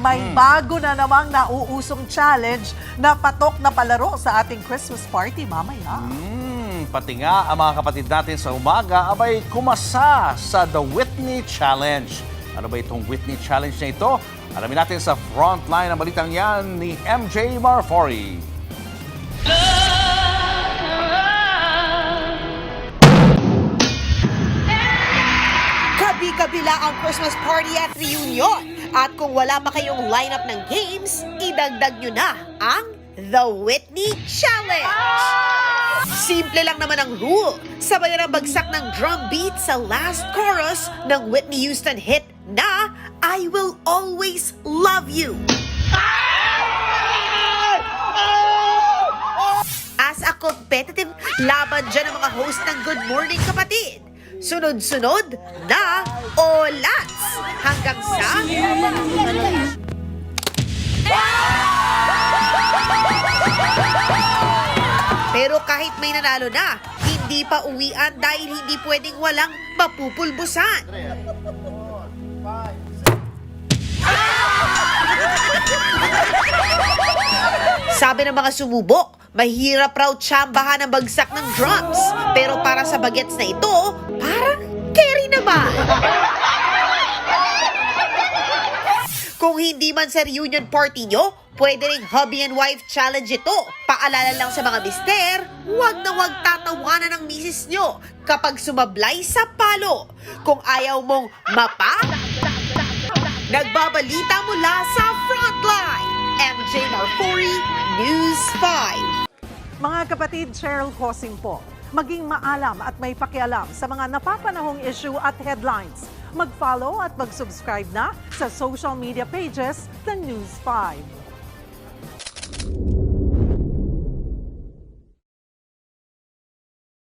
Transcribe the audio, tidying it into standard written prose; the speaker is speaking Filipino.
may bago na namang nauusong challenge na patok na palaro sa ating Christmas party mamaya. Pati nga ang mga kapatid natin sa umaga abay kumasa sa The Whitney Challenge. Ano ba itong Whitney Challenge na ito? Alamin natin sa frontline ng balitang yan ni MJ Marfori. Kabi-kabila ang Christmas party at reunion. At kung wala pa kayong lineup ng games, idagdag nyo na ang The Whitney Challenge. Simple lang naman ang rule. Sabayan ang bagsak ng drum beat sa last chorus ng Whitney Houston hit na I Will Always Love You. As a competitive laban dyan ang mga host ng Good Morning Kapatid. Sunod-sunod na olats hanggang sa pero kahit may nanalo na, hindi pa uwian dahil hindi pwedeng walang mapupulbusan. Sabi ng mga sumubok, mahirap raw tsambahan ang bagsak ng drums. Pero para sa bagets na ito, parang carry naman. Kung hindi man sa reunion party nyo, pwede ring hubby and wife challenge ito. Paalala lang sa mga mister, huwag na huwag tatawanan ng misis nyo kapag sumablay sa palo. Kung ayaw mong mapa, nagbabalita mula sa Frontline. MJ Marfori, News 5. Mga kapatid, Cheryl Cosing po. Maging maalam at may pakialam sa mga napapanahong issue at headlines. Mag-follow at mag-subscribe na sa social media pages ng News 5.